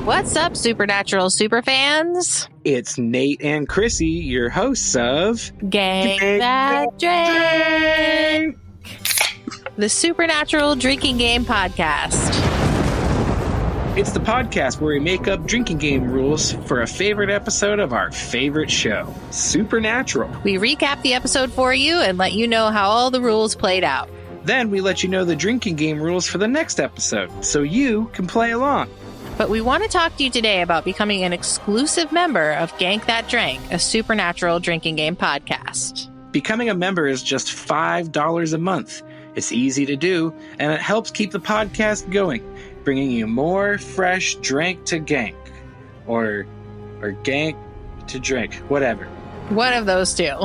What's up, Supernatural superfans? It's Nate and Krissy, your hosts of Gank That Drank, the Supernatural Drinking Game Podcast. It's the podcast where we make up drinking game rules for a favorite episode of our favorite show, Supernatural. We recap the episode for you and let you know how all the rules played out. Then we let you know the drinking game rules for the next episode, so you can play along. But we want to talk to you today about becoming an exclusive member of Gank That Drank, a Supernatural drinking game podcast. Becoming a member is just $5 a month. It's easy to do, and it helps keep the podcast going, bringing you more fresh drink to gank. Or gank to drink, whatever. One of those two.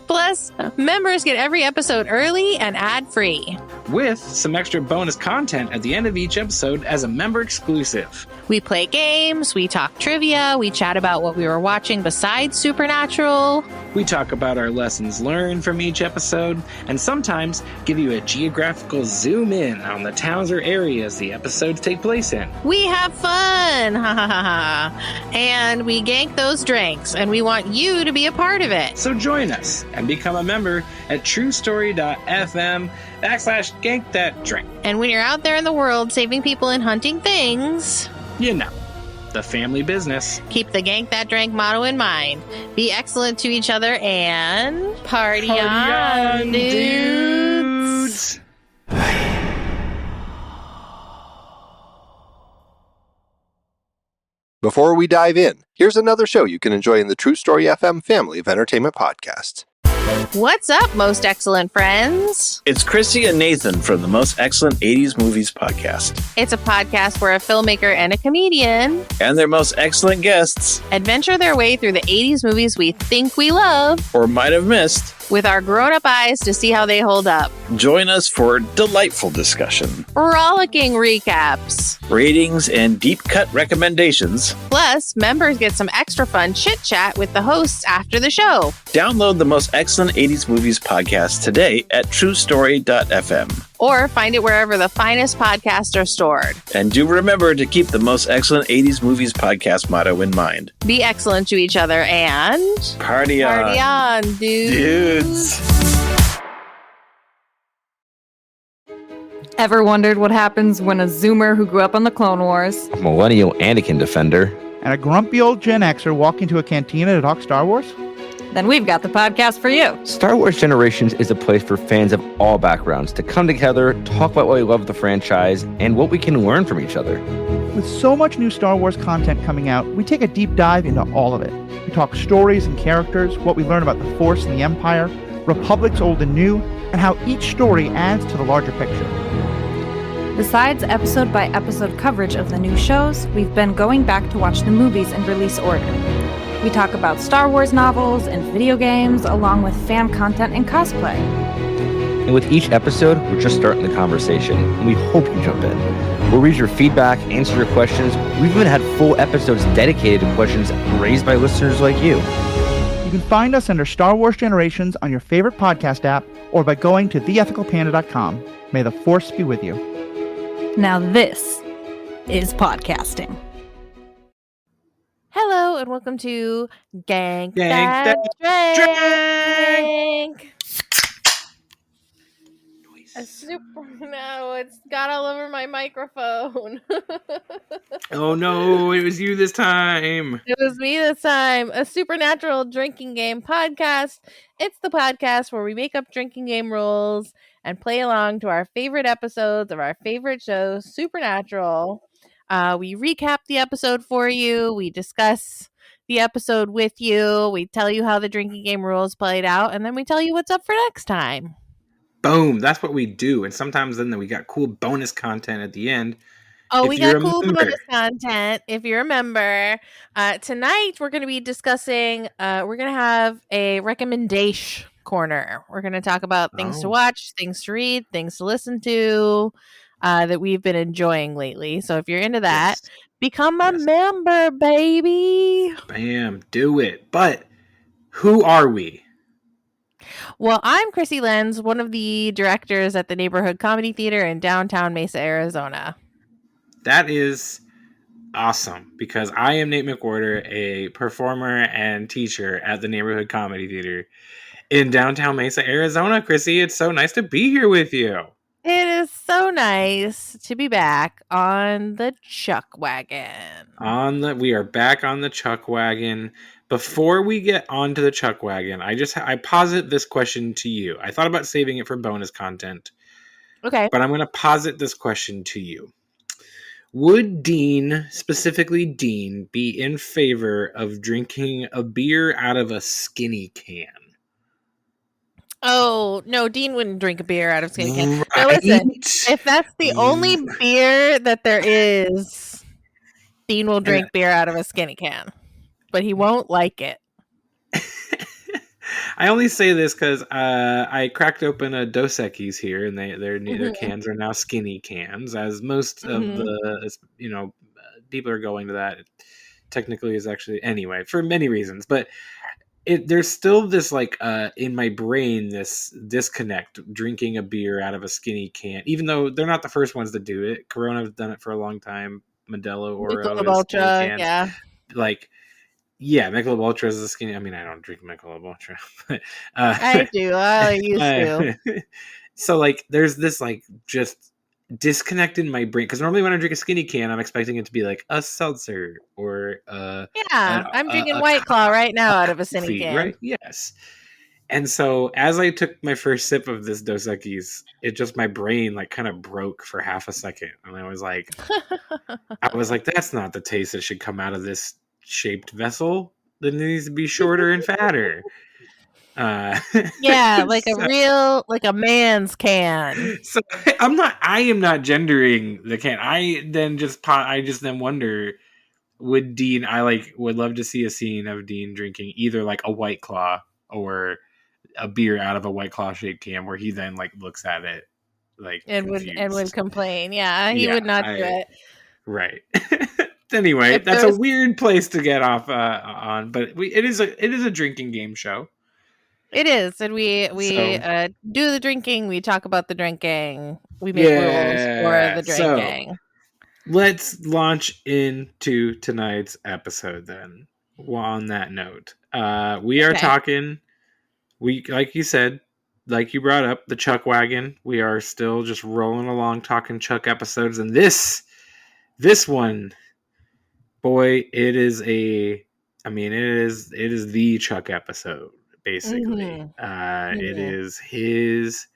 Plus, members get every episode early and ad-free, with some extra bonus content at the end of each episode as a member exclusive. We play games, we talk trivia, we chat about what we were watching besides Supernatural. We talk about our lessons learned from each episode, and sometimes give you a geographical zoom in on the towns or areas the episodes take place in. We have fun! Ha ha ha ha! And we gank those drinks, and we want you to be a part of it. So join us and become a member at truestory.fm/Gank That Drank. And when you're out there in the world saving people and hunting things, you know, the family business. Keep the Gank That Drank motto in mind. Be excellent to each other and party on, dudes. Before we dive in, here's another show you can enjoy in the True Story FM family of entertainment podcasts. What's up, most excellent friends? It's Krissy and Nathan from the Most Excellent 80s Movies podcast. It's a podcast where a filmmaker and a comedian and their most excellent guests adventure their way through the 80s movies we think we love or might have missed with our grown-up eyes to see how they hold up. Join us for delightful discussion, rollicking recaps, ratings, and deep-cut recommendations. Plus, members get some extra fun chit-chat with the hosts after the show. Download the Most Excellent 80s Movies podcast today at truestory.fm. Or find it wherever the finest podcasts are stored. And do remember to keep the Most Excellent 80s Movies podcast motto in mind. Be excellent to each other and party on. Party on, dudes. Ever wondered what happens when a Zoomer who grew up on the Clone Wars, a millennial Anakin defender, and a grumpy old Gen Xer walk into a cantina to talk Star Wars? Then we've got the podcast for you. Star Wars Generations is a place for fans of all backgrounds to come together, talk about why we love the franchise, and what we can learn from each other. With so much new Star Wars content coming out, we take a deep dive into all of it. We talk stories and characters, what we learn about the Force and the Empire, Republics old and new, and how each story adds to the larger picture. Besides episode-by-episode coverage of the new shows, we've been going back to watch the movies in release order. We talk about Star Wars novels and video games, along with fan content and cosplay. And with each episode, we're just starting the conversation, and we hope you jump in. We'll read your feedback, answer your questions. We've even had full episodes dedicated to questions raised by listeners like you. You can find us under Star Wars Generations on your favorite podcast app, or by going to theethicalpanda.com. May the Force be with you. Now this is podcasting. Hello and welcome to Gank That Drank. No, it's got all over my microphone. Oh no, it was you this time. It was me this time. A Supernatural drinking game podcast. It's the podcast where we make up drinking game rules and play along to our favorite episodes of our favorite show, Supernatural. We recap the episode for you. We discuss the episode with you. We tell you how the drinking game rules played out, and then we tell you what's up for next time. Boom. That's what we do. And sometimes then we got cool bonus content at the end. Oh, we got cool bonus content if you remember. Tonight, we're going to be discussing, we're going to have a recommendation corner. We're going to talk about things to watch, things to read, things to listen to. That we've been enjoying lately. So if you're into that, become a member, baby. Bam, do it. But who are we? Well, I'm Krissy Lenz, one of the directors at the Neighborhood Comedy Theater in downtown Mesa, Arizona. That is Awesome, because I am Nate McWhortor, a performer and teacher at the Neighborhood Comedy Theater in downtown Mesa, Arizona. Krissy, it's so nice to be here with you. It is so nice to be back on the Chuck Wagon. We are back on the Chuck Wagon. Before we get onto the Chuck Wagon, I posit this question to you. I thought about saving it for bonus content. Okay. But I'm going to posit this question to you. Would Dean, specifically Dean, be in favor of drinking a beer out of a skinny can? Oh, no, Dean wouldn't drink a beer out of skinny can. Right? Now listen, if that's the only beer that there is, Dean will drink beer out of a skinny can. But he won't like it. I only say this because I cracked open a Dos Equis here, and their cans are now skinny cans, as most of the people are going to that. It technically is actually anyway for many reasons, but there's still this in my brain this disconnect drinking a beer out of a skinny can, even though they're not the first ones to do it. Corona's done it for a long time. Modelo Oro is skinny can. Yeah. Yeah, Michelob Ultra is a skinny. I mean, I don't drink Michelob Ultra, but I do. I used to. So there's this just disconnect in my brain, because normally when I drink a skinny can, I'm expecting it to be like a seltzer or I'm drinking White Claw right now out of a skinny can. Right? Yes. And so as I took my first sip of this Dos Equis, my brain kind of broke for half a second, and I was like, that's not the taste that should come out of this shaped vessel. That needs to be shorter and fatter. Yeah, a man's can. So I am not gendering the can. I then wonder, would Dean, would love to see a scene of Dean drinking either a White Claw or a beer out of a White Claw shaped can, where he then looks at it and would complain. Yeah, he would not do it. Right. Anyway, that's a weird place to get off on, but it is a drinking game show. It is, and we do the drinking. We talk about the drinking. We make rules for the drinking. So, let's launch into tonight's episode then. On that note, we are talking. Like you said, like you brought up, the Chuck Wagon. We are still just rolling along talking Chuck episodes, and this one. Boy, it is it is the Chuck episode, basically. It is his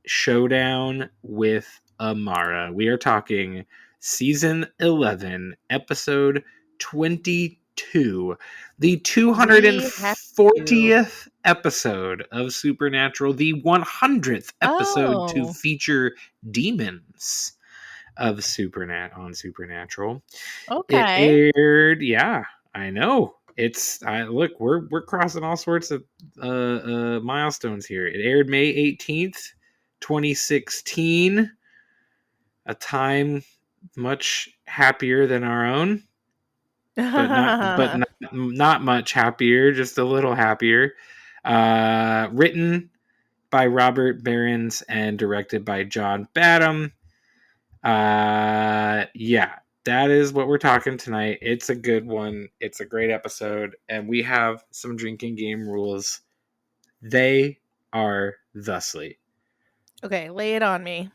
showdown with Amara. We are talking season 11, episode 22, the 240th episode of Supernatural, the 100th episode to feature demons of Supernatural. Okay. It aired, yeah, I know. Look, we're crossing all sorts of milestones here. It aired May 18th, 2016. A time much happier than our own. But not much happier, just a little happier. Written by Robert Behrens and directed by John Badham. Yeah, that is what we're talking tonight. It's a good one. It's a great episode, and we have some drinking game rules. They are thusly. Okay, lay it on me.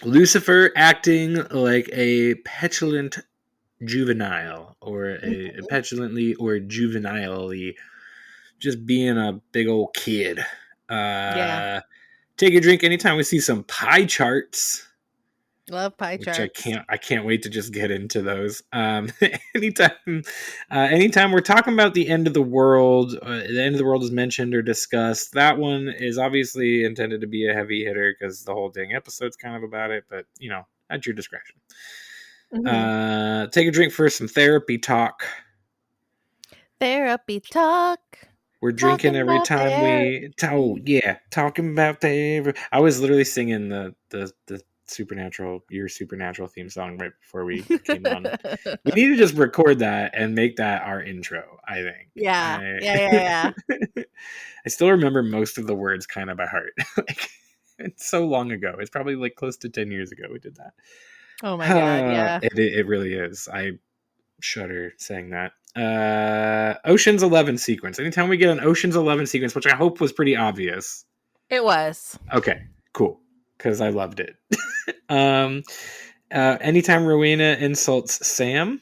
Lucifer acting like a petulant juvenile, or a petulantly or juvenilely just being a big old kid. Take a drink anytime we see some pie charts. Love pie charts. I can't wait to just get into those. Anytime we're talking about the end of the world, the end of the world is mentioned or discussed. That one is obviously intended to be a heavy hitter because the whole dang episode's kind of about it. But at your discretion. Take a drink for some therapy talk. Therapy talk. We're drinking every time we talking about the. I was literally singing the your Supernatural theme song right before we came on. We need to just record that and make that our intro, I think. Yeah. I still remember most of the words kind of by heart. It's so long ago. It's probably close to 10 years ago we did that. Oh my god, yeah. It really is. I shudder saying that. Ocean's 11 sequence. Anytime we get an Ocean's 11 sequence, which I hope was pretty obvious. It was. Okay, cool. Because I loved it. Anytime Rowena insults Sam.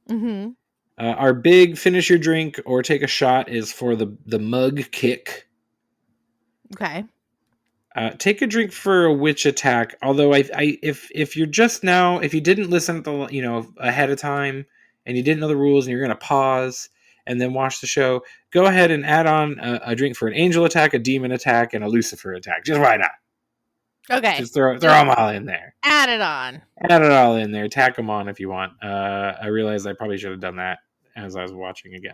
Mm-hmm. Our big finish your drink or take a shot is for the mug kick. Okay. Take a drink for a witch attack. Although if you're just now, if you didn't listen to ahead of time and you didn't know the rules and you're gonna pause and then watch the show, go ahead and add on a drink for an angel attack, a demon attack, and a Lucifer attack. Just why not? Okay. Just throw them all in there. Add it on. Add it all in there. Tack them on if you want. I realized I probably should have done that as I was watching again.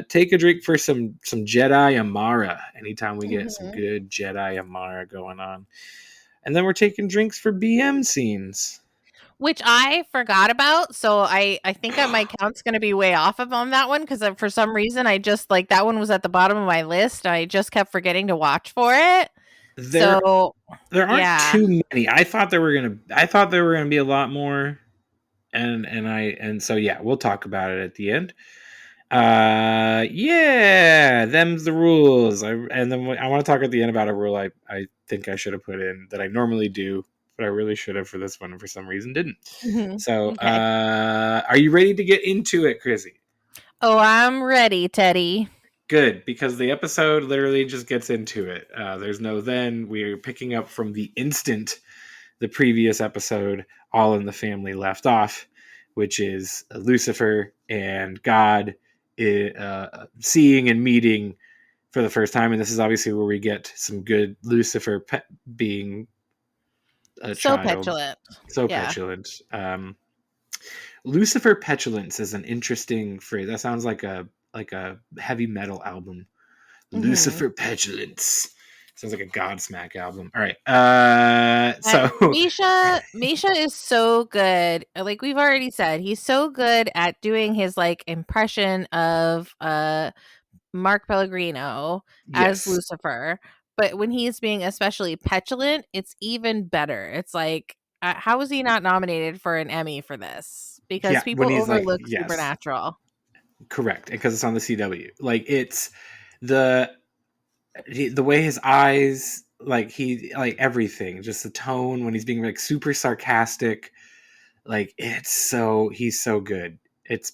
Take a drink for some Jedi Amara. Anytime we get some good Jedi Amara going on. And then we're taking drinks for BM scenes. Which I forgot about, so I think that my count's going to be way off on that one, because for some reason I just, like, that one was at the bottom of my list. I just kept forgetting to watch for it. There aren't too many. I thought there were gonna be a lot more, and so yeah, we'll talk about it at the end. Them's the rules. And then I want to talk at the end about a rule I think I should have put in that I normally do, but I really should have for this one and for some reason didn't. Mm-hmm. So okay. Are you ready to get into it, Krissy? Oh, I'm ready, Teddy. Good, because the episode literally just gets into it. There's no then. We're picking up from the instant the previous episode, All in the Family, left off, which is Lucifer and God seeing and meeting for the first time. And this is obviously where we get some good Lucifer being a child. Petulant. Petulant. Lucifer petulance is an interesting phrase. That sounds like a heavy metal album. Mm-hmm. Lucifer petulance sounds like a Godsmack album. All right. So Misha is so good. Like we've already said, he's so good at doing his like impression of Mark Pellegrino as Lucifer. But when he's being especially petulant, it's even better. It's like, how is he not nominated for an Emmy for this? Because people overlook Supernatural. Correct, because it's on the CW. Like it's the way his eyes, like he, like everything, just the tone when he's being like super sarcastic, like he's so good. It's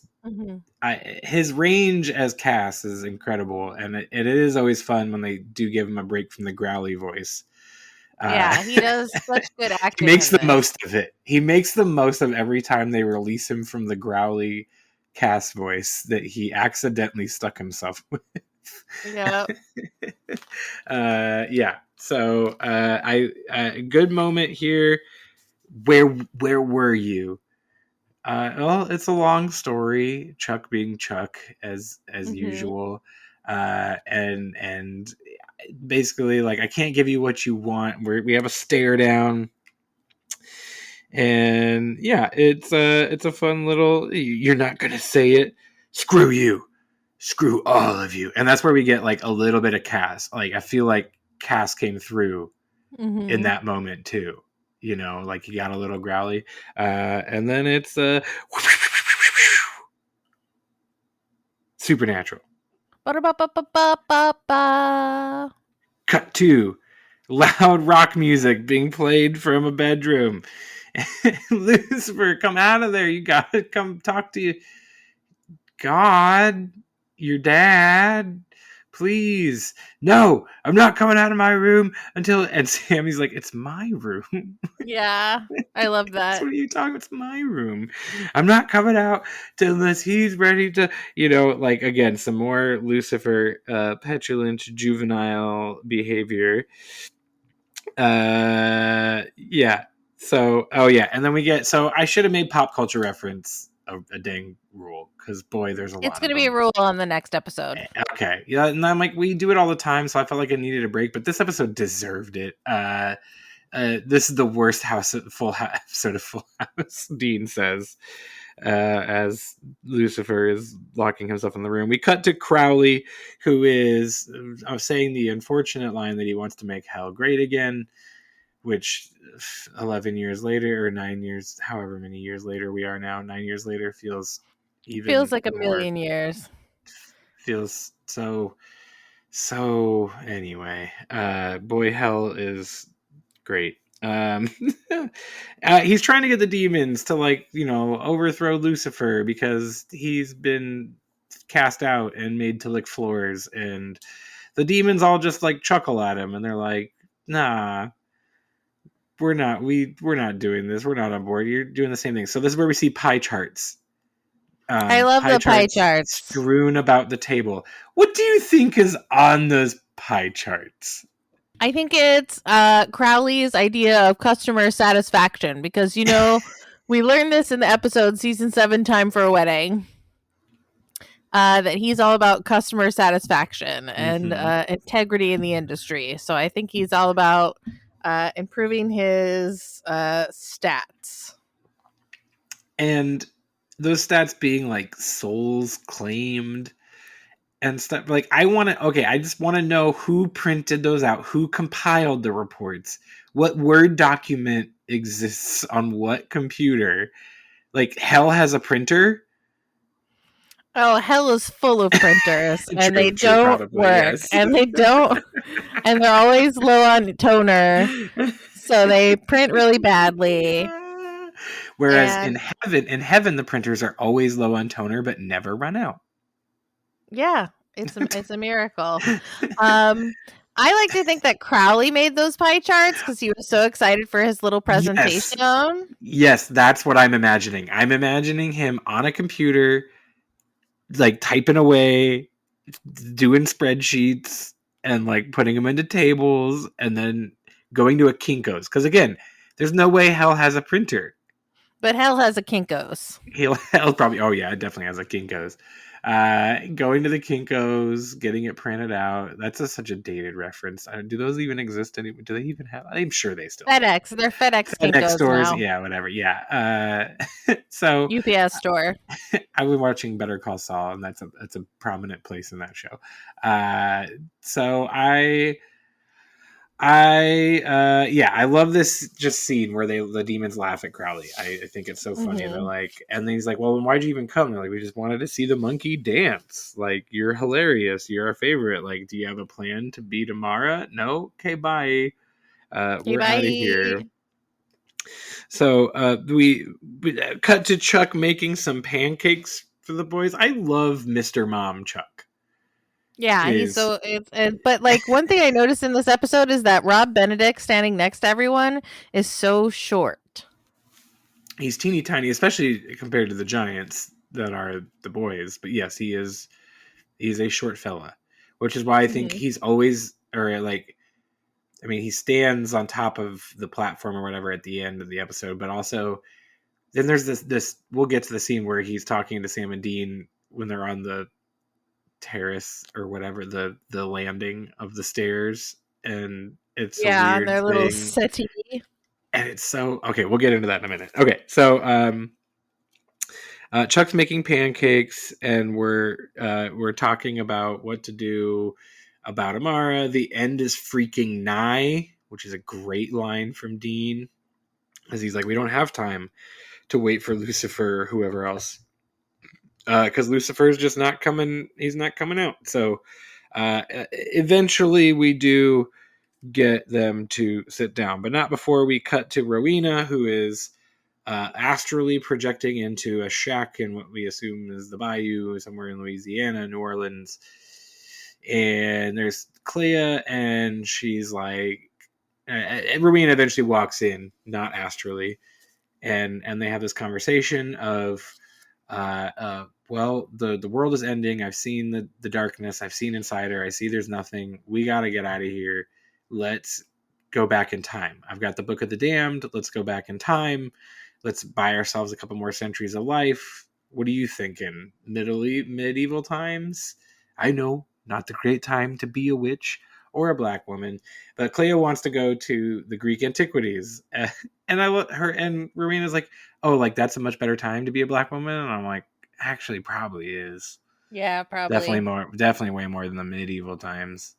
his range as Cass is incredible, and it is always fun when they do give him a break from the growly voice. He does such good acting. He makes the most of it. He makes the most of every time they release him from the growly Cass voice that he accidentally stuck himself with. Yeah. So good moment here. Where were you? Well, it's a long story. Chuck being Chuck as usual, and basically, like, I can't give you what you want. We have a stare down. And yeah, it's a fun little. You're not gonna say it. Screw you. Screw all of you. And that's where we get like a little bit of Cass. Like I feel like Cass came through in that moment too. You know, like he got a little growly. And then it's Supernatural. Cut to loud rock music being played from a bedroom. Lucifer, come out of there. You gotta come talk to God, your dad. Please. No, I'm not coming out of my room until. And Sammy's like, it's my room. Yeah, I love that. What are you talking about? It's my room. I'm not coming out unless he's ready to, like, again, some more Lucifer petulant, juvenile behavior. So, and then we get, so I should have made pop culture reference a dang rule, because boy, there's a lot. It's going to be a rule on the next episode. Okay. Yeah, and I'm like, we do it all the time, so I felt like I needed a break, but this episode deserved it. This is the worst episode of Full House, Dean says, as Lucifer is locking himself in the room. We cut to Crowley, who is saying the unfortunate line that he wants to make hell great again. which 11 years later, or 9 years, however many years later we are now, 9 years later feels even Feels like a more, million years. feels so anyway. Boy, hell is great. He's trying to get the demons to, like, you know, overthrow Lucifer because he's been cast out and made to lick floors, and the demons all just like chuckle at him, and they're like, nah, we're not doing this, we're not on board, you're doing the same thing. So this is where we see pie charts. I love the pie charts strewn about the table. What do you think is on those pie charts? I think it's Crowley's idea of customer satisfaction, because, you know, we learned this in the episode season 7, Time for a Wedding, that he's all about customer satisfaction and integrity in the industry. So I think he's all about improving his stats. And those stats being like souls claimed and stuff. Like, I just want to know who printed those out, who compiled the reports, what Word document exists on what computer. Like, hell has a printer. Oh, hell is full of printers, and they True, don't probably, work, yes. and they don't, and they're always low on toner, so they print really badly. Whereas in heaven, the printers are always low on toner but never run out. Yeah, it's a miracle. I like to think that Crowley made those pie charts because he was so excited for his little presentation. Yes, that's what I'm imagining. I'm imagining him on a computer, like typing away, doing spreadsheets, and like putting them into tables, and then going to a Kinko's. Because again, there's no way hell has a printer. But hell has a Kinko's. Hell probably. Oh yeah, it definitely has a Kinko's. Going to the Kinko's, getting it printed out. That's such a dated reference. Do those even exist anymore? Do they even have? I'm sure they still. FedEx. They're FedEx Kinko's stores. now. Yeah, whatever. Yeah. So UPS store. I've been watching Better Call Saul, and that's a prominent place in that show. So I love this just scene where the demons laugh at Crowley. I think it's so funny. They're like, and then he's like, well, then why'd you even come? They're like, we just wanted to see the monkey dance. Like, you're hilarious. You're our favorite. Like, do you have a plan to beat Amara? No? Okay, bye. We're out of here. So we cut to Chuck making some pancakes for the boys. I love Mr. Mom Chuck. Yeah, but like one thing I noticed in this episode is that Rob Benedict standing next to everyone is so short. He's teeny tiny, especially compared to the giants that are the boys. But yes, he's a short fella, which is why I think he's always, he stands on top of the platform or whatever at the end of the episode. But also, then there's this. We'll get to the scene where he's talking to Sam and Dean when they're on the terrace or whatever, the landing of the stairs, and it's a weird their thing. Little settee, and it's so okay. We'll get into that in a minute. Okay, so Chuck's making pancakes, and we're talking about what to do about Amara. The end is freaking nigh, which is a great line from Dean, as he's like, we don't have time to wait for Lucifer or whoever else. Because Lucifer's just not coming. He's not coming out. So eventually we do get them to sit down, but not before we cut to Rowena, who is astrally projecting into a shack in what we assume is the bayou somewhere in Louisiana, New Orleans. And there's Clea, and she's like, Rowena eventually walks in, not astrally, and they have this conversation of, well, the world is ending. I've seen the darkness. I've seen inside her. I see there's nothing. We got to get out of here. Let's go back in time. I've got the Book of the Damned. Let's go back in time. Let's buy ourselves a couple more centuries of life. What are you thinking? Medieval times? I know, not the great time to be a witch or a black woman. But Clea wants to go to the Greek antiquities. And I look her, and Rowena's like, oh, like that's a much better time to be a black woman. And I'm like, actually probably is. Yeah, probably. Definitely way more than the medieval times.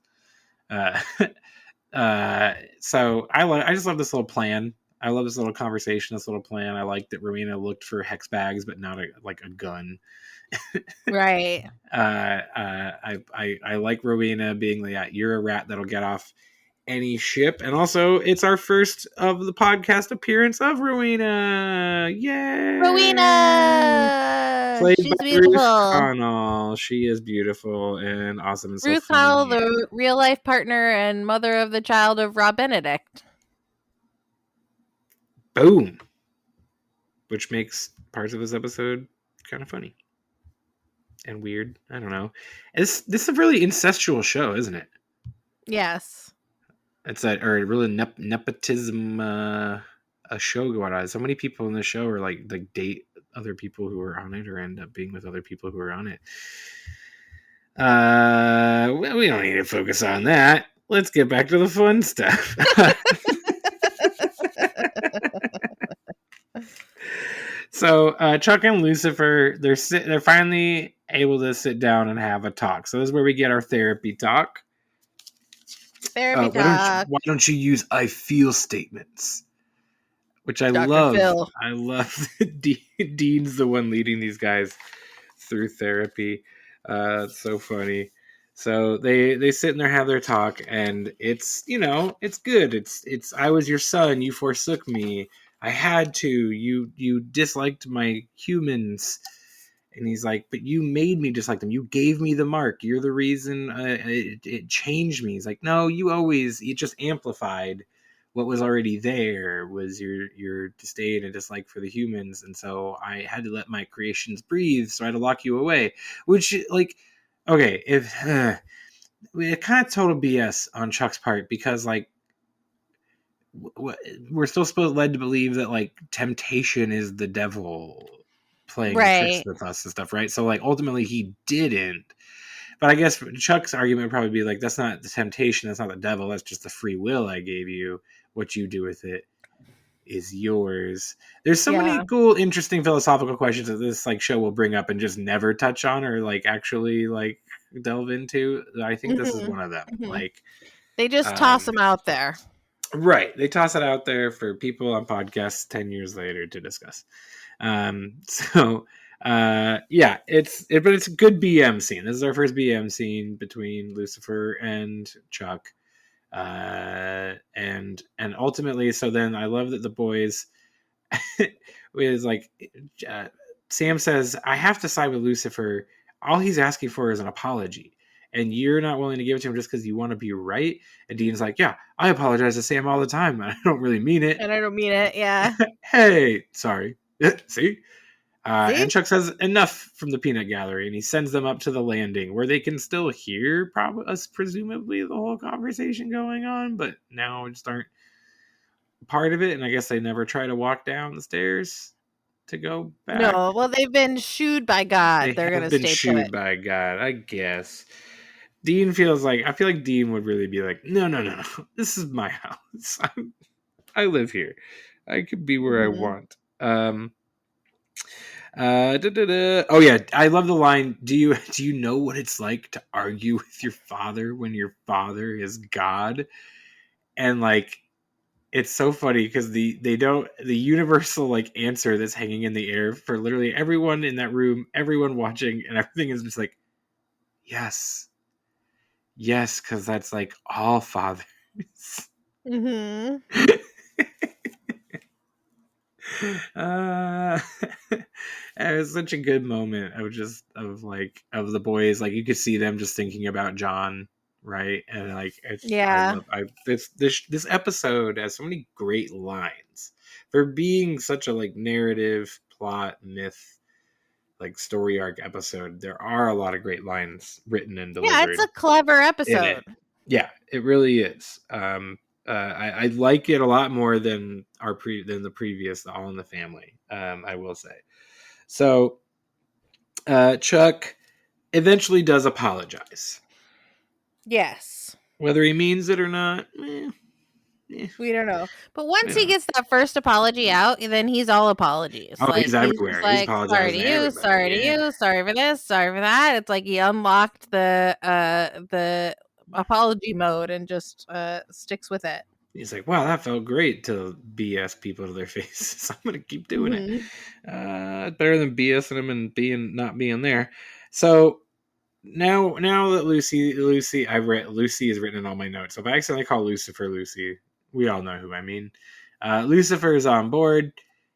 So I just love this little plan. I love this little conversation, this little plan. I like that Rowena looked for hex bags, but not a gun. Right. I like Rowena being like, yeah, you're a rat that'll get off any ship, and also it's our first of the podcast appearance of Rowena. Yay! Rowena! Played She's by beautiful. Ruth Connell. She is beautiful and awesome and so Ruth funny. Connell, the real life partner and mother of the child of Rob Benedict. Boom. Which makes parts of this episode kind of funny and weird. I don't know. This is a really incestual show, isn't it? Yes. It's or really nepotism a show going on. So many people in the show are like date other people who are on it or end up being with other people who are on it. Well, we don't need to focus on that. Let's get back to the fun stuff. So Chuck and Lucifer, they're finally able to sit down and have a talk. So this is where we get our therapy talk. Therapy talk. Why don't you use I feel statements? Which I Dr. love. Phil. I love that Dean's the one leading these guys through therapy. It's so funny. So they sit in there, have their talk, and it's good. It's I was your son, you forsook me. I had to. You disliked my humans. And he's like, but you made me dislike them. You gave me the mark. You're the reason it changed me. He's like, no, it just amplified what was already there, was your disdain and dislike for the humans. And so I had to let my creations breathe. So I had to lock you away. Which, like, okay, it kind of total BS on Chuck's part, because, like, we're still led to believe that, like, temptation is the devil playing tricks with us and stuff, right? So, like, ultimately he didn't. But I guess Chuck's argument would probably be like, that's not the temptation, that's not the devil, that's just the free will I gave you. What you do with it is yours. There's so many cool, interesting philosophical questions that this like show will bring up and just never touch on or like actually like delve into. I think this is one of them. Like, they just toss them out there. Right. They toss it out there for people on podcasts 10 years later to discuss. But it's a good BM scene. This is our first BM scene between Lucifer and Chuck. And ultimately, so then I love that the boys is like, Sam says, I have to side with Lucifer. All he's asking for is an apology. And you're not willing to give it to him just because you want to be right. And Dean's like, yeah, I apologize to Sam all the time. I don't really mean it. And I don't mean it, yeah. Hey, sorry. See? And Chuck says, enough from the peanut gallery. And he sends them up to the landing where they can still hear presumably the whole conversation going on. But now just aren't part of it. And I guess they never try to walk down the stairs to go back. No, well, they've been shooed by God. They're going to stay shooed by God, I guess. Dean feels like, I feel like Dean would really be like, no. This is my house. I live here. I could be where I want. Oh yeah, I love the line. Do you know what it's like to argue with your father when your father is God? And like, it's so funny because the universal like answer that's hanging in the air for literally everyone in that room, everyone watching, and everything is just like, yes, because that's like all fathers. Mm-hmm. It was such a good moment of the boys, like you could see them just thinking about John, right? And like, this episode has so many great lines for being such a like narrative plot myth like story arc episode. There are a lot of great lines written and delivered. Yeah, it's a clever episode. Yeah, it really is. I like it a lot more than the previous the All in the Family. I will say. So, Chuck eventually does apologize. Yes. Whether he means it or not, we don't know. But once he gets that first apology out, then he's all apologies. Oh, he's everywhere. He's like, sorry to you, sorry to you, sorry for this, sorry for that. It's like he unlocked the apology mode and just sticks with it. He's like, wow, that felt great to BS people to their faces. I'm gonna keep doing it. Better than BSing them and not being there. So now that Lucy is written in all my notes. So if I accidentally call Lucifer Lucy, we all know who I mean. Lucifer is on board,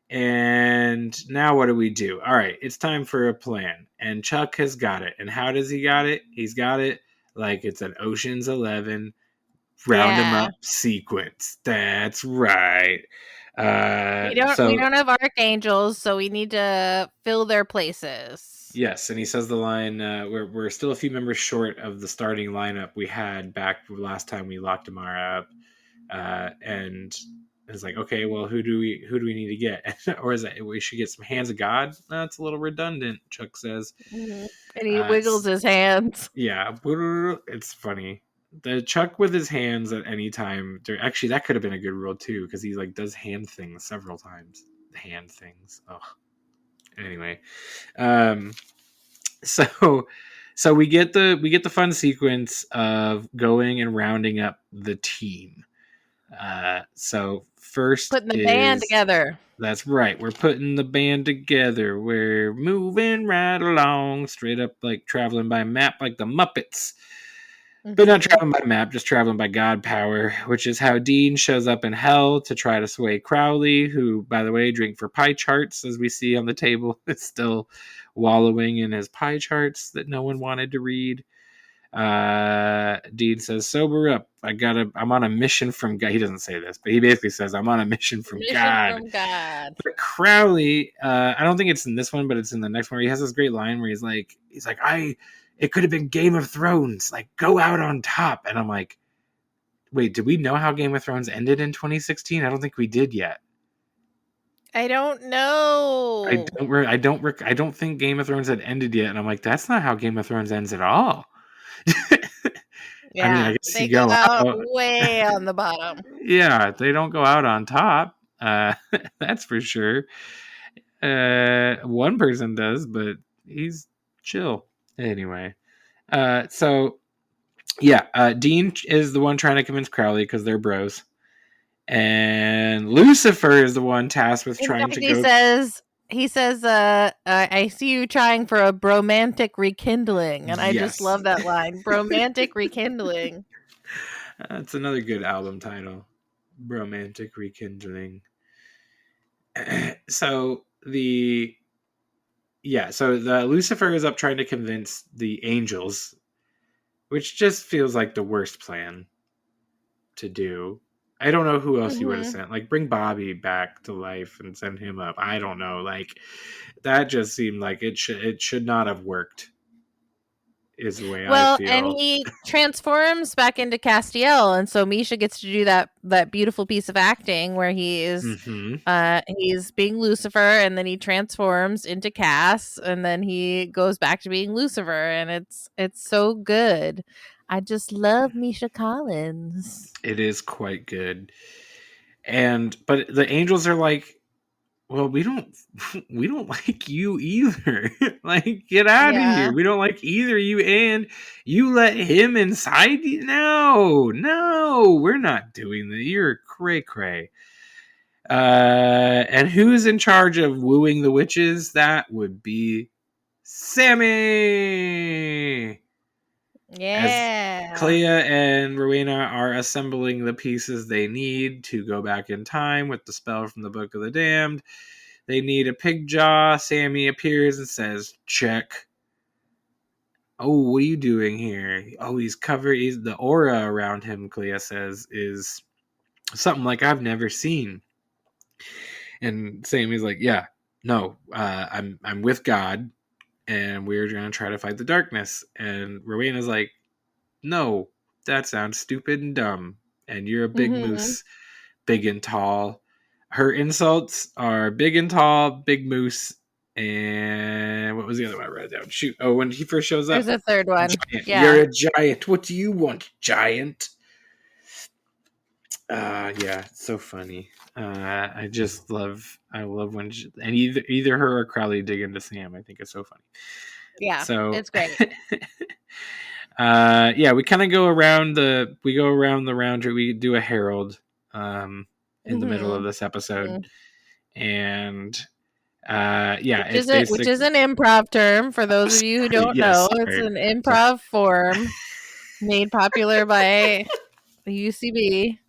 and now what do we do? All right, it's time for a plan, and Chuck has got it. And how does he got it? He's got it like it's an Ocean's 11 round him up sequence. That's right. We don't have archangels, so we need to fill their places. Yes, and he says the line, we're still a few members short of the starting lineup we had back last time we locked Amara up. And it's like, okay, well, who do we need to get? Or is it we should get some hands of God? That's a little redundant, Chuck says. And he wiggles his hands. Yeah, it's funny. The Chuck with his hands at any time. Actually, that could have been a good rule too, because he like does hand things several times. Hand things. Oh. Anyway, so we get the fun sequence of going and rounding up the team. So first putting the band together. That's right. We're putting the band together. We're moving right along, straight up like traveling by map, like the Muppets. But not traveling by map, just traveling by God power, which is how Dean shows up in hell to try to sway Crowley, who, by the way, drink for pie charts, as we see on the table, is still wallowing in his pie charts that no one wanted to read. Dean says, sober up. I'm on a mission from God. He doesn't say this, but he basically says, I'm on a mission from God. But Crowley, I don't think it's in this one, but it's in the next one, where he has this great line where he's like, it could have been Game of Thrones, like go out on top. And I'm like, wait, did we know how Game of Thrones ended in 2016? I don't think we did yet. I don't know. I don't think Game of Thrones had ended yet. And I'm like, that's not how Game of Thrones ends at all. Yeah, I mean, I guess they go out way on the bottom. Yeah, they don't go out on top. That's for sure. One person does, but he's chill. Anyway, Dean is the one trying to convince Crowley because they're bros, and Lucifer is the one tasked with trying to go. He says, I see you trying for a bromantic rekindling, and I just love that line, bromantic rekindling. That's another good album title, bromantic rekindling. So the Lucifer is up trying to convince the angels, which just feels like the worst plan to do. I don't know who else you would have sent. Like, bring Bobby back to life and send him up. I don't know. Like, that just seemed like it should not have worked. Is the way I feel. And he transforms back into Castiel, and so Misha gets to do that beautiful piece of acting where he is he's being Lucifer, and then he transforms into Cass, and then he goes back to being Lucifer, and it's so good. I just love Misha Collins. It is quite good. But the angels are like, well, we don't like you either. Like, get out of here. We don't like either you, and you let him inside you. No, we're not doing that. You're cray cray. And who's in charge of wooing the witches? That would be Sammy. Yeah. As Clea and Rowena are assembling the pieces they need to go back in time with the spell from the Book of the Damned. They need a pig jaw. Sammy appears and says, check. Oh, what are you doing here? Oh, he's covered. The aura around him, Clea says, is something like I've never seen. And Sammy's like, yeah, no, I'm with God, and we're going to try to fight the darkness. And Rowena's like, no, that sounds stupid and dumb. And you're a big moose, big and tall. Her insults are big and tall, big moose, and what was the other one I wrote down? Shoot. Oh, when he first shows up. There's a third one. Giant. Yeah. You're a giant. What do you want, giant? Yeah, it's so funny. I love when and either her or Crowley dig into Sam. I think it's so funny. Yeah, so it's great. Yeah, we kind of go around the round tree. We do a herald in the middle of this episode, and yeah, which is an improv term for those of you who don't know. It's an improv form made popular by the UCB.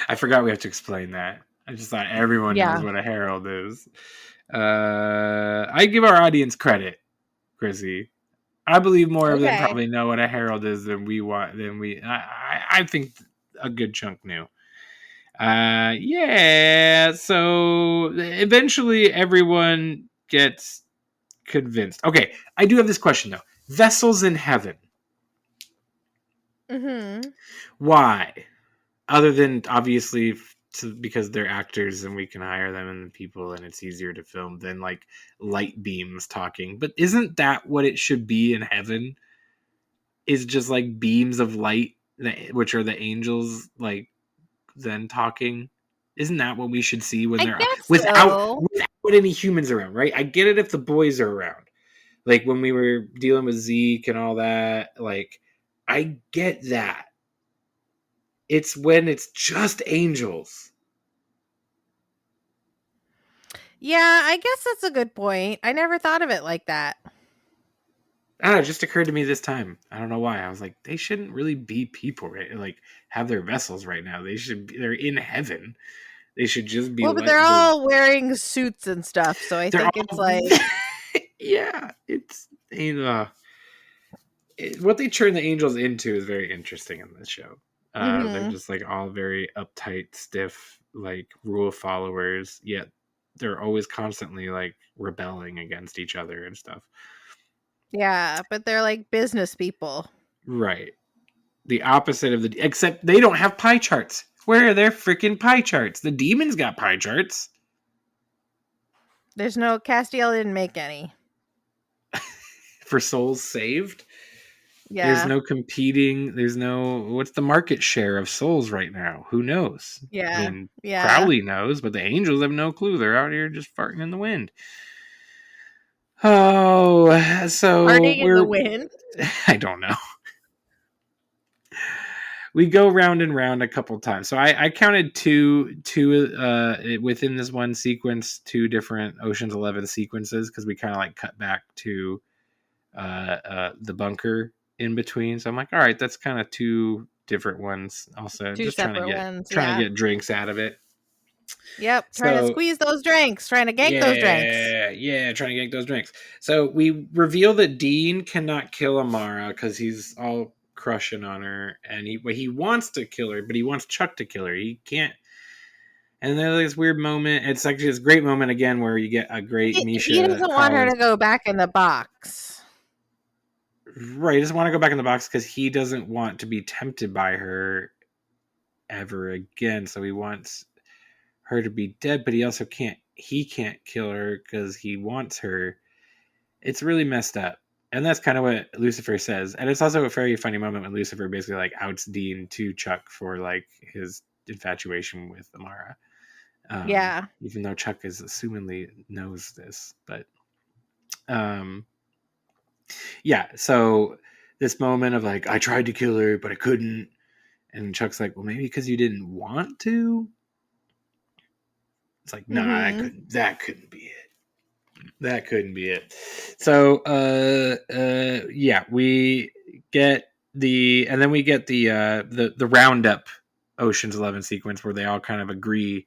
I forgot we have to explain that. I just thought everyone knows what a herald is. I give our audience credit, Krissy. I believe more of them probably know what a herald is than we want. I think a good chunk knew. Yeah. So eventually, everyone gets convinced. Okay, I do have this question though. Vessels in heaven. Mm-hmm. Why? Other than obviously because they're actors and we can hire them and people and it's easier to film than like light beams talking. But isn't that what it should be in heaven? Is just like beams of light, which are the angels, like then talking. Isn't that what we should see when they're without any humans around, right? I get it if the boys are around. Like when we were dealing with Zeke and all that, like I get that. It's when it's just angels. Yeah, I guess that's a good point. I never thought of it like that. I don't know, it just occurred to me this time. I don't know why. I was like, they shouldn't really be people, right? Like have their vessels right now. They're in heaven. They should just be. Well, but they're all wearing suits and stuff, so I think it's like, yeah, it's what they turn the angels into is very interesting in this show. They're just like all very uptight, stiff, like rule followers. Yet they're always constantly like rebelling against each other and stuff. Yeah, but they're like business people, right? The opposite of except they don't have pie charts. Where are their freaking pie charts? The demons got pie charts. There's no Castiel didn't make any for souls saved. Yeah, there's no competing. There's no what's the market share of souls right now? Who knows? Yeah, I mean, Crowley knows, but the angels have no clue. They're out here just farting in the wind. Oh, so farting in the wind. I don't know. We go round and round a couple times. So I counted two within this one sequence, 2 different Ocean's 11 sequences because we kind of like cut back to the bunker in between. So I'm like, all right, that's kind of 2 different ones. Also, 2 just trying to get drinks out of it. Yep, trying to squeeze those drinks, trying to gank those drinks. Yeah, trying to gank those drinks. So we reveal that Dean cannot kill Amara because he's all crushing on her, and he wants to kill her, but he wants Chuck to kill her. He can't. And there's this weird moment. It's actually this great moment again where you get a great Misha. He doesn't want her to go back in the box. Right, he doesn't want to go back in the box because he doesn't want to be tempted by her ever again. So he wants her to be dead, but he also can't kill her because he wants her. It's really messed up. And that's kind of what Lucifer says. And it's also a very funny moment when Lucifer basically like outs Dean to Chuck for like his infatuation with Amara. Yeah. Even though Chuck is assumingly knows this, but yeah, so this moment of like, I tried to kill her, but I couldn't. And Chuck's like, well, maybe because you didn't want to. It's like, no, that couldn't be it. That couldn't be it. So, yeah, we get the roundup Ocean's 11 sequence where they all kind of agree,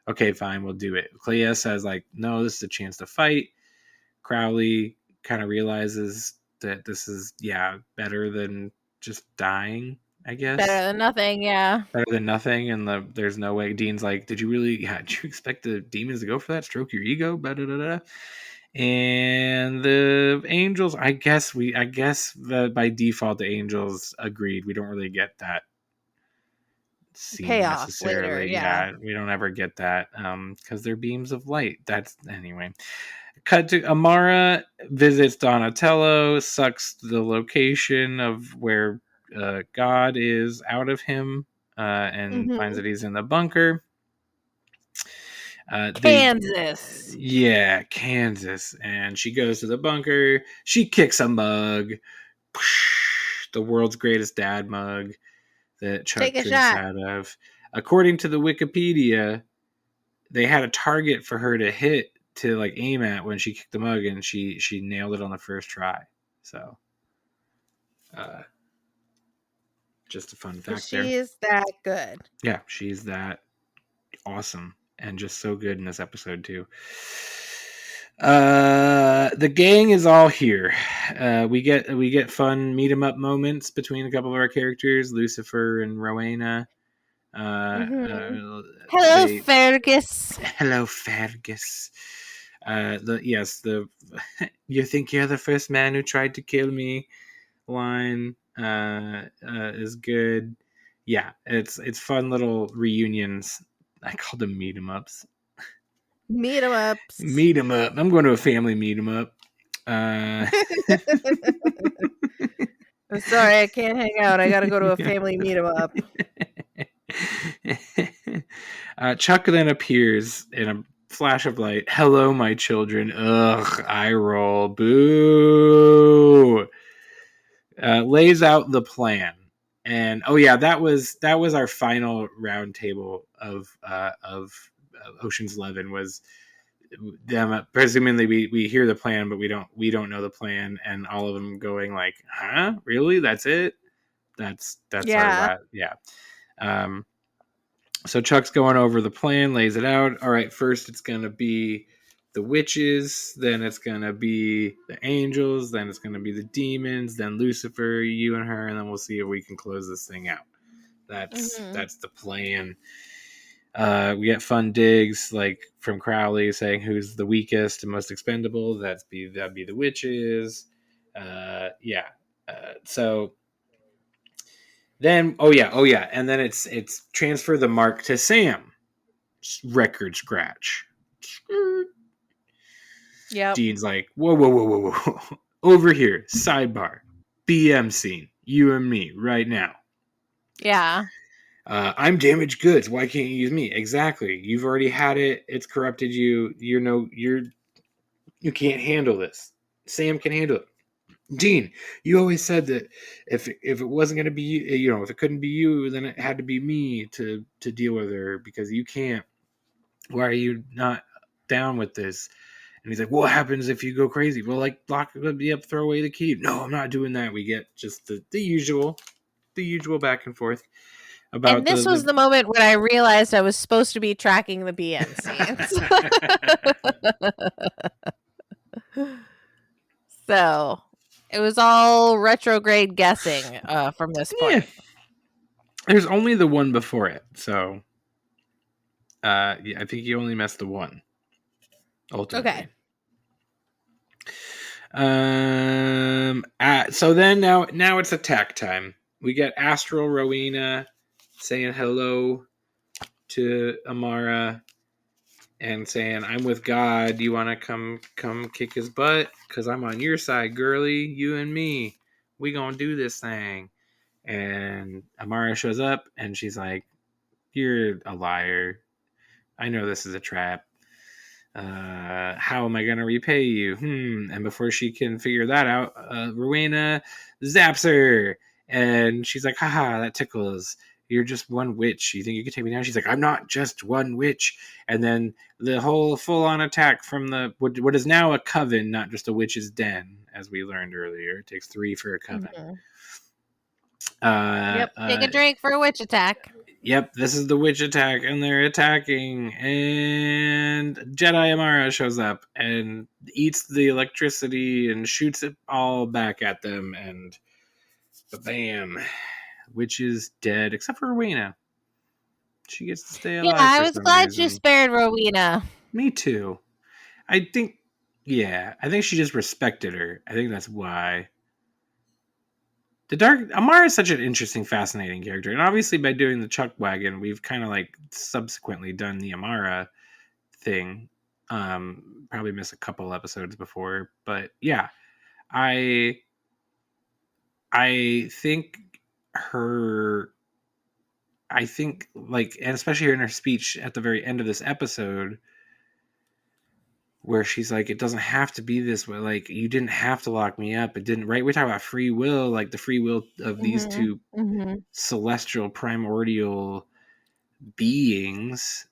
okay, fine, we'll do it. Clea says like, no, this is a chance to fight. Crowley kind of realizes that this is, better than just dying, I guess. Better than nothing, yeah. Better than nothing, and there's no way. Dean's like, did you expect the demons to go for that? Stroke your ego? Blah-da-da-da. And the angels, I guess that by default the angels agreed. We don't really get that scene payoff necessarily. Later, yeah. We don't ever get that because they're beams of light. That's anyway. Cut to Amara visits Donatello, sucks the location of where God is out of him, and finds that he's in the bunker. Kansas. Yeah, Kansas. And she goes to the bunker. She kicks a mug. The world's greatest dad mug that Chuck Take a drinks shot. out of. According to the Wikipedia, they had a target for her to hit to like aim at when she kicked the mug, and she nailed it on the first try. So, just a fun fact there. She is that good. Yeah, she's that awesome and just so good in this episode too. The gang is all here. We get fun meet 'em up moments between a couple of our characters, Lucifer and Rowena. Hello, Fergus. Hello, Fergus. The you think you're the first man who tried to kill me line is good. Yeah, it's fun little reunions. I call them meet 'em ups. Meet 'em ups. Meet 'em up. I'm going to a family meet 'em up. I'm sorry, I can't hang out. I gotta go to a family meet 'em up. Chuck then appears in a flash of light. Hello, my children. Ugh, eye roll. Boo. Lays out the plan. And that was our final round table of Ocean's 11 was them presumably we hear the plan, but we don't know the plan, and all of them going like, huh, really, that's it, that's Yeah. So Chuck's going over the plan, lays it out. All right, first it's gonna be the witches, then it's gonna be the angels, then it's gonna be the demons, then Lucifer, you and her, and then we'll see if we can close this thing out. That's the plan. We get fun digs like from Crowley saying who's the weakest and most expendable. That'd be the witches. So then and then it's transfer the mark to Sam. Record scratch. Yep. Dean's like, whoa. Over here, sidebar. BM scene. You and me right now. Yeah. I'm damaged goods. Why can't you use me? Exactly. You've already had it. It's corrupted you. You can't handle this. Sam can handle it. Dean, you always said that if it wasn't going to be you, if it couldn't be you, then it had to be me to deal with her because you can't. Why are you not down with this? And he's like, what happens if you go crazy? Well, like, lock me up, throw away the key. No, I'm not doing that. We get just the usual back and forth. And this was the moment when I realized I was supposed to be tracking the BM scenes. So it was all retrograde guessing from this point. Yeah. There's only the one before it, so I think you only missed the one. Ultimately. Okay. So then now it's attack time. We get Astral Rowena saying hello to Amara and saying, I'm with God. You want to come kick his butt? Because I'm on your side, girly. You and me. We gonna do this thing. And Amara shows up and she's like, you're a liar. I know this is a trap. How am I going to repay you? And before she can figure that out, Rowena zaps her. And she's like, haha, that tickles. You're just one witch. You think you can take me down? She's like, I'm not just one witch. And then the whole full-on attack from what is now a coven, not just a witch's den, as we learned earlier. It takes 3 for a coven. Mm-hmm. Take a drink for a witch attack. Yep, this is the witch attack, and they're attacking, and Jedi Amara shows up and eats the electricity and shoots it all back at them, and bam, witch is dead, except for Rowena. She gets to stay alive. Yeah, I was glad you spared Rowena. Me too. I think she just respected her. I think that's why. Amara is such an interesting, fascinating character. And obviously by doing the Chuck Wagon, we've kind of like subsequently done the Amara thing. Probably missed a couple episodes before. But yeah, I think like, and especially in her speech at the very end of this episode, where she's like, it doesn't have to be this way. Like, you didn't have to lock me up. It didn't, right? We talk about free will, like the free will of these two celestial primordial beings.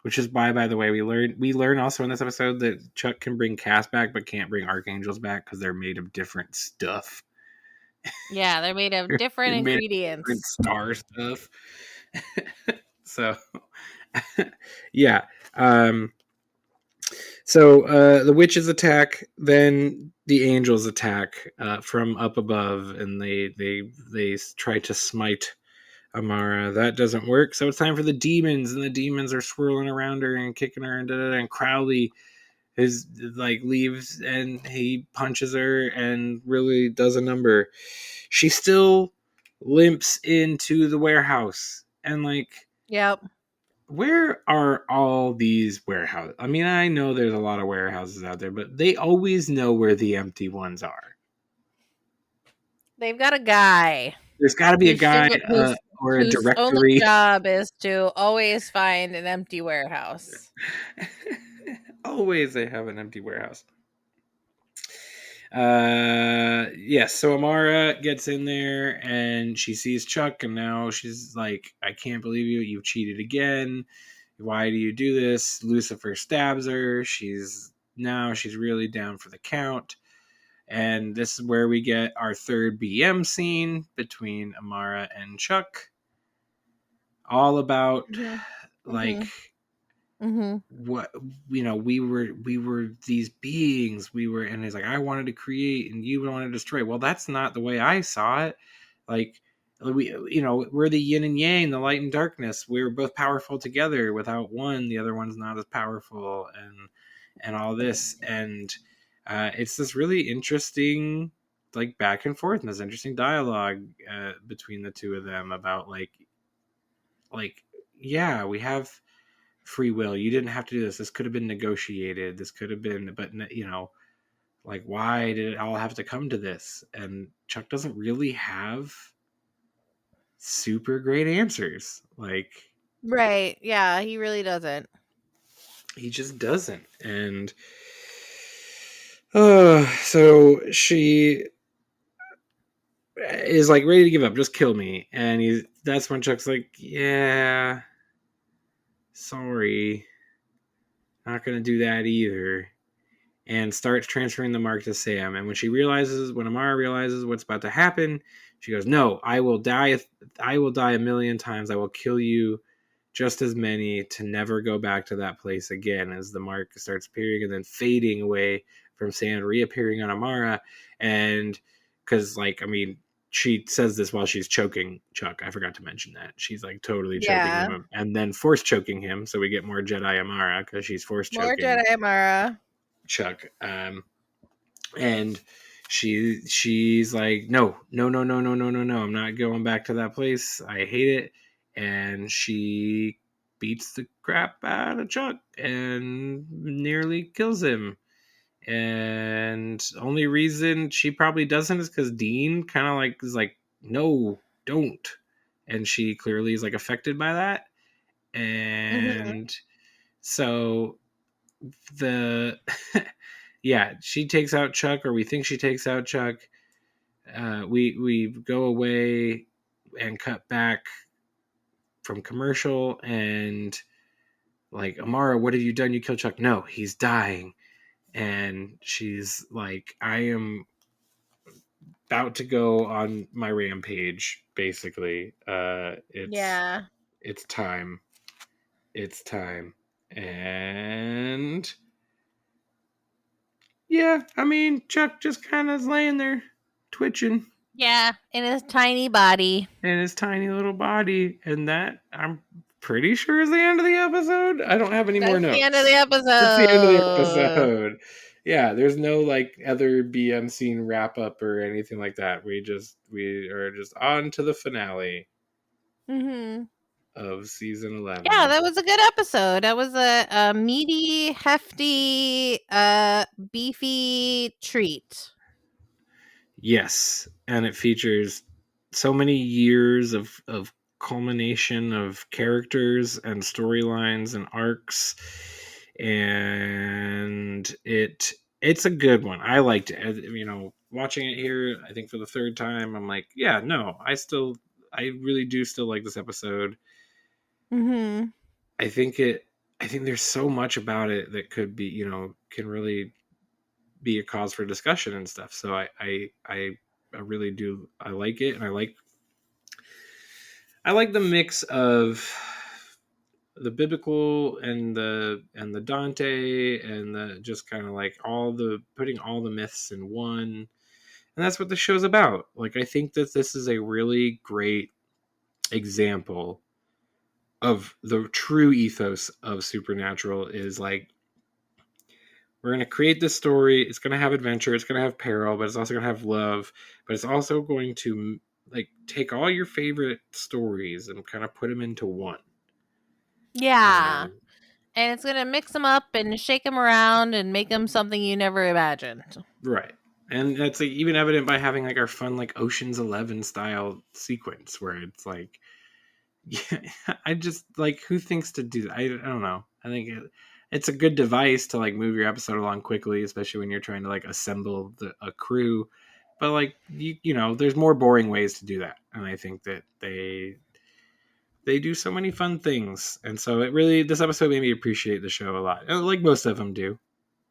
Which is why, by the way, we learn also in this episode that Chuck can bring Cass back, but can't bring archangels back because they're made of different stuff. Yeah, they're made of different ingredients. Different star stuff. So, yeah. So the witches attack, then the angels attack from up above, and they try to smite Amara. That doesn't work, so it's time for the demons, and the demons are swirling around her and kicking her, and Crowley is like leaves and he punches her and really does a number. She still limps into the warehouse, and like, yep. Where are all these warehouses? I mean, I know there's a lot of warehouses out there, but they always know where the empty ones are. They've got a guy. There's got to be a guy or a directory. Whose only job is to always find an empty warehouse. Always they have an empty warehouse. Yes, so Amara gets in there and she sees Chuck, and now she's like, I can't believe you've cheated again. Why do you do this? Lucifer stabs her. She's really down for the count. And this is where we get our third BM scene between Amara and Chuck. All about what, we were these beings, and he's like, I wanted to create and you wanted to destroy. Well, that's not the way I saw it. Like, we're the yin and yang, the light and darkness. We're both powerful together. Without one, the other one's not as powerful, and all this. And it's this really interesting, like, back and forth, and this interesting dialogue between the two of them about like, yeah, we have free will. You didn't have to do this. This could have been negotiated. This could have been, but like, why did it all have to come to this? And Chuck doesn't really have super great answers. Like, right. Yeah, he really doesn't. He just doesn't. And so she is like ready to give up. Just kill me. And that's when Chuck's like, yeah, sorry, not gonna do that either, and starts transferring the mark to Sam. And when Amara realizes what's about to happen, she goes, no, I will die a million times. I will kill you just as many to never go back to that place again. As the mark starts appearing and then fading away from Sam, reappearing on Amara. And because, like, I mean, she says this while she's choking Chuck. I forgot to mention that. She's like totally choking him and then force choking him. So we get more Jedi Amara because she's force choking. More Jedi Amara. Chuck. And she's like, no. I'm not going back to that place. I hate it. And she beats the crap out of Chuck and nearly kills him. And only reason she probably doesn't is because Dean kind of like is like, no, don't. And she clearly is like affected by that. And so she takes out Chuck, or we think she takes out Chuck. We go away and cut back from commercial, and like, Amara, what have you done? You killed Chuck. No, he's dying. And she's like, I am about to go on my rampage, basically. It's time. And yeah, I mean, Chuck just kind of is laying there twitching. Yeah, in his tiny body. And that, I'm pretty sure, is the end of the episode. I don't have any more notes. That's the end of the episode. That's the end of the episode. Yeah, there's no like other BM scene wrap up or anything like that. We are just on to the finale of season 11. Yeah, that was a good episode. That was a meaty, hefty, beefy treat. Yes, and it features so many years of culmination of characters and storylines and arcs and it's a good one. I liked it. Watching it here, I think for the third time, I'm like, yeah, no, I really do still like this episode. Mm-hmm. I think there's so much about it that could be, can really be a cause for discussion and stuff. So I really do. I like it, and I like the mix of the biblical and the Dante and the just kind of like putting all the myths in one. And that's what the show's about. Like, I think that this is a really great example of the true ethos of Supernatural is like, we're going to create this story. It's going to have adventure. It's going to have peril, but it's also going to have love. But it's also going to like take all your favorite stories and kind of put them into one. Yeah. And it's going to mix them up and shake them around and make them something you never imagined. Right. And that's like even evident by having like our fun like Ocean's 11 style sequence where it's like, yeah, I just like, who thinks to do that? I don't know. I think it's a good device to like move your episode along quickly, especially when you're trying to like assemble a crew. But like there's more boring ways to do that, and I think that they do so many fun things, and so this episode made me appreciate the show a lot, like most of them do.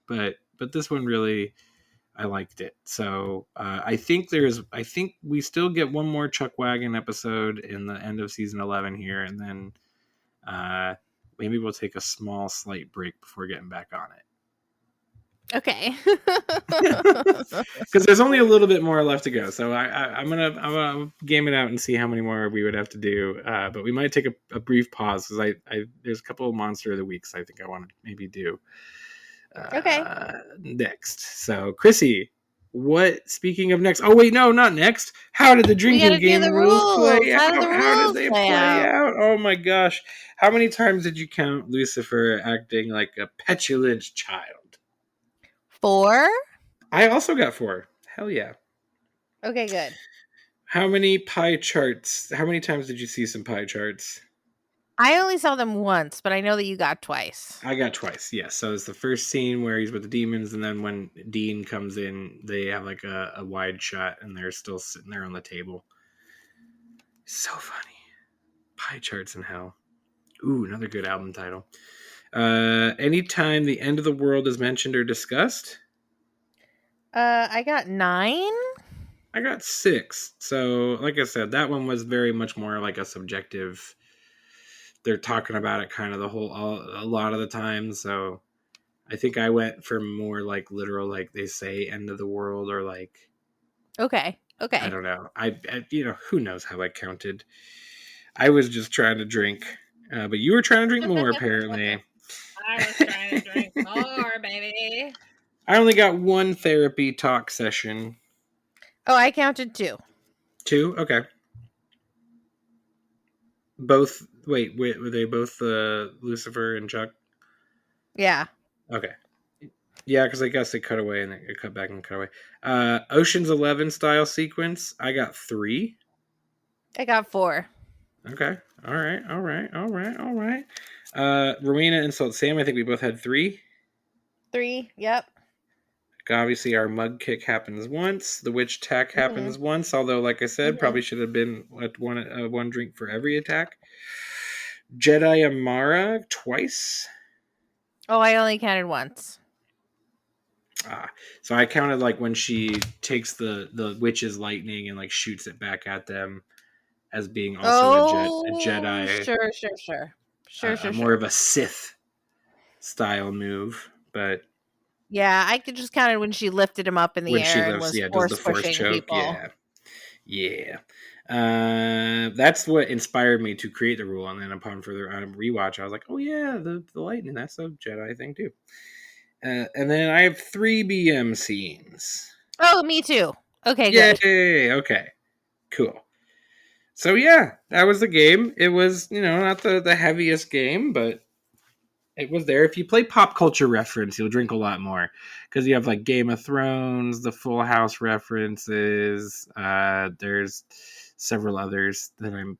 But this one really, I liked it. So I think we still get one more Chuck Wagon episode in the end of season 11 here, and then maybe we'll take a slight break before getting back on it. Okay. Because there's only a little bit more left to go, so I'm gonna game it out and see how many more we would have to do. But we might take a brief pause because there's a couple of Monster of the Weeks I think I want to maybe do. Okay. Next. So, Krissy, speaking of next? Oh, wait, no, not next. How did the drinking game rules play out? How did they play out? Oh my gosh. How many times did you count Lucifer acting like a petulant child? 4. I also got 4. Hell yeah. Okay, good. How many pie charts? How many times did you see some pie charts? I only saw them once, but I know that you got twice. I got twice, yes. So it's the first scene where he's with the demons, and then when Dean comes in, they have like a wide shot, and they're still sitting there on the table. So funny. Pie charts in hell. Ooh, another good album title. Anytime the end of the world is mentioned or discussed? I got 9. I got 6. So, like I said, that one was very much more like a subjective. They're talking about it kind of a lot of the time. So I think I went for more like literal, like they say end of the world or like. Okay. I don't know. I who knows how I counted. I was just trying to drink, but you were trying to drink more apparently. I was trying to drink more, baby. I only got 1 therapy talk session. Oh, I counted 2. 2? Okay. Both. Wait, were they both Lucifer and Chuck? Yeah. Okay. Yeah, because I guess they cut away and it cut back and cut away. Ocean's 11 style sequence. I got 3. I got 4. Okay. All right. Rowena insults Sam. I think we both had 3. 3. Yep. Obviously, our mug kick happens once. The witch attack happens once. Although, like I said, probably should have been one drink for every attack. Jedi Amara twice. Oh, I only counted once. So I counted like when she takes the witch's lightning and like shoots it back at them as being also a Jedi. Sure. More of a Sith style move, but yeah, I could just count it when she lifted him up in the air and was does the force choke. People. Yeah. That's what inspired me to create the rule, and then upon further rewatch, I was like, oh yeah, the lightning, that's a Jedi thing too. And then I have 3 BM scenes. Oh, me too. Okay, good. Yay! Okay, cool. So yeah, that was the game. It was, not the heaviest game, but it was there. If you play pop culture reference, you'll drink a lot more because you have like Game of Thrones, the Full House references. There's several others that I'm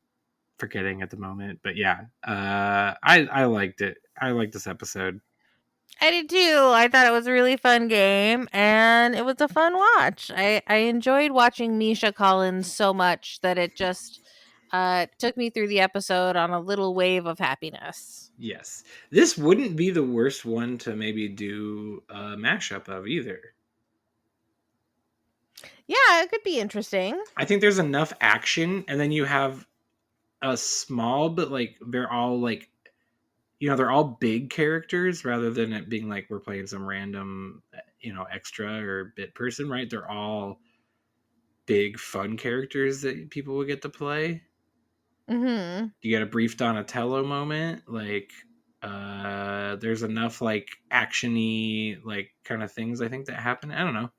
forgetting at the moment, but yeah, I liked it. I liked this episode. I did too. I thought it was a really fun game, and it was a fun watch. I enjoyed watching Misha Collins so much that it just took me through the episode on a little wave of happiness. Yes. This wouldn't be the worst one to maybe do a mashup of either. Yeah, it could be interesting. I think there's enough action, and then you have a small, but like they're all like, they're all big characters rather than it being like we're playing some random, extra or bit person, right? They're all big fun characters that people will get to play. Mm-hmm. You get a brief Donatello moment, like there's enough like actiony like kind of things I think that happen. I don't know.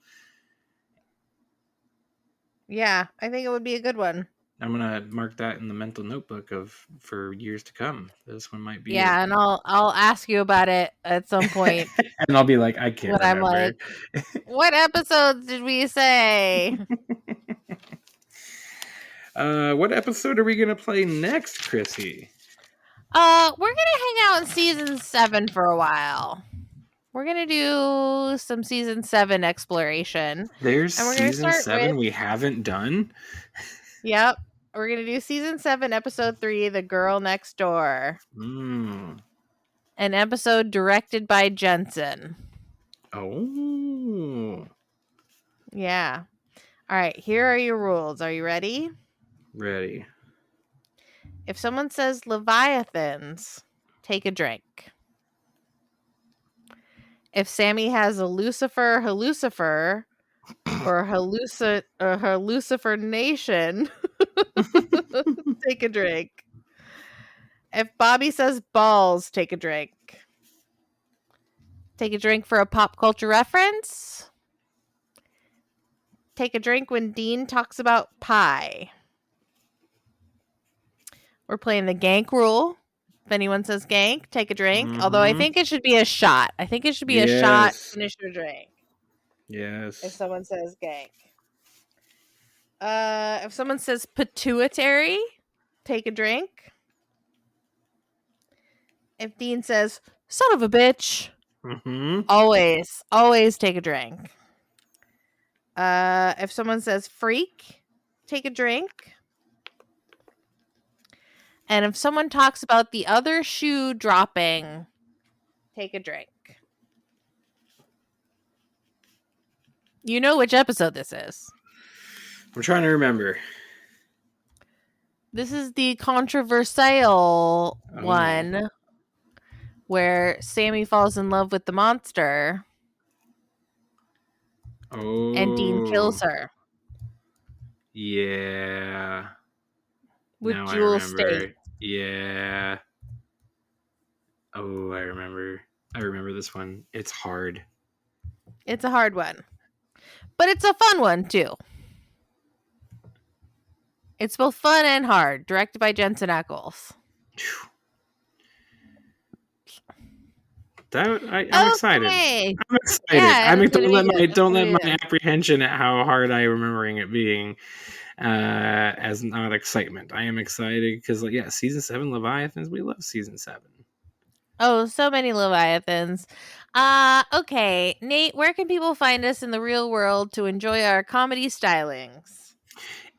Yeah, I think it would be a good one. I'm gonna mark that in the mental notebook for years to come. This one might be. Yeah, and I'll ask you about it at some point. And I'll be like, I can't when remember. I'm like, what episodes did we say? What episode are we gonna play next, Krissy? We're gonna hang out in season 7 for a while. We're gonna do some season 7 exploration. There's and we're gonna season start 7 with... we haven't done. Yep. We're going to do season 7, episode 3, The Girl Next Door. Mm. An episode directed by Jensen. Oh. Yeah. All right. Here are your rules. Are you ready? Ready. If someone says Leviathans, take a drink. If Sammy has a Lucifer, or hallucination, take a drink. If Bobby says balls, take a drink. Take a drink for a pop culture reference. Take a drink when Dean talks about pie. We're playing the gank rule. If anyone says gank, take a drink. Mm-hmm. Although I think it should be a shot. I think it should be a shot, finish your drink. Yes. If someone says gank. If someone says pituitary, take a drink. If Dean says, son of a bitch, always take a drink. If someone says freak, take a drink. And if someone talks about the other shoe dropping, take a drink. You know which episode this is. I'm trying to remember. This is the controversial one where Sammy falls in love with the monster. Oh. And Dean kills her. Yeah. With now Jewel I remember. State. Yeah. Oh, I remember. I remember this one. It's hard. It's a hard one. But it's a fun one, too. It's both fun and hard. Directed by Jensen Ackles. I'm excited. I'm excited. Yeah, don't let my apprehension at how hard I am remembering it being as not excitement. I am excited because, season 7 Leviathans. We love season 7. Oh, so many Leviathans. Okay, Nate, where can people find us in the real world to enjoy our comedy stylings?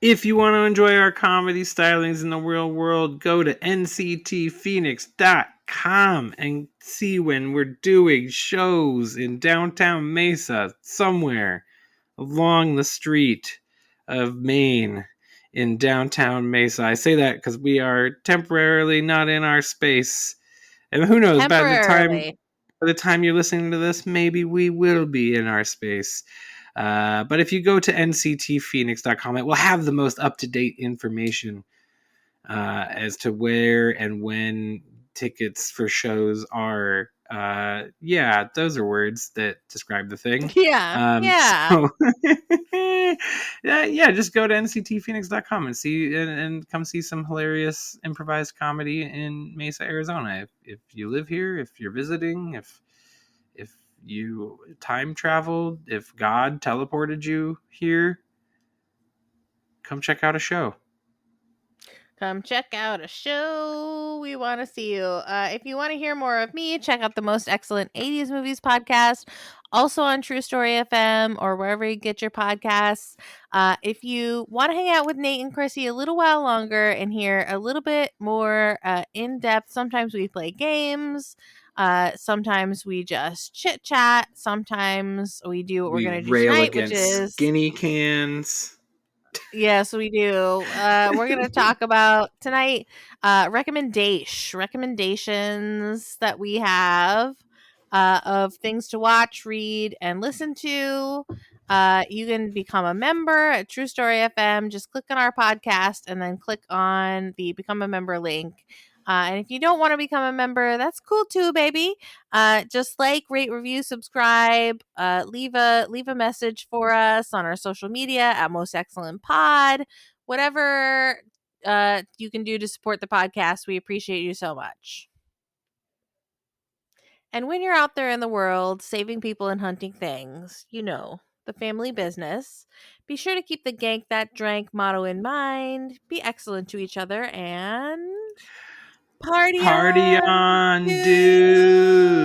If you want to enjoy our comedy stylings in the real world, go to nctphoenix.com and see when we're doing shows in downtown Mesa, somewhere along the street of Maine in downtown Mesa. I say that because we are temporarily not in our space. And who knows, by the time you're listening to this, maybe we will be in our space. But if you go to nctphoenix.com, it will have the most up-to-date information as to where and when tickets for shows are. Those are words that describe the thing. Just go to nctphoenix.com and see and come see some hilarious improvised comedy in Mesa, Arizona. If you live here, if you're visiting, if you time traveled, if God teleported you here, come check out a show. Come check out a show. We want to see you. If you want to hear more of me, check out the Most Excellent 80s Movies podcast, also on True Story FM or wherever you get your podcasts. If you want to hang out with Nate and Krissy a little while longer and hear a little bit more in depth, sometimes we play games. Sometimes we just chit chat. Sometimes we do what we're going to do rail tonight, which against is skinny cans. Yes, we do. We're going to talk about tonight recommendations that we have of things to watch, read, and listen to. You can become a member at True Story FM. Just click on our podcast and then click on the Become a Member link. And if you don't want to become a member, that's cool too, baby. Just rate, review, subscribe, leave a message for us on our social media at Most Excellent Pod. Whatever you can do to support the podcast, we appreciate you so much. And when you're out there in the world saving people and hunting things, the family business, be sure to keep the Gank That Drank motto in mind. Be excellent to each other and... Party on, dude!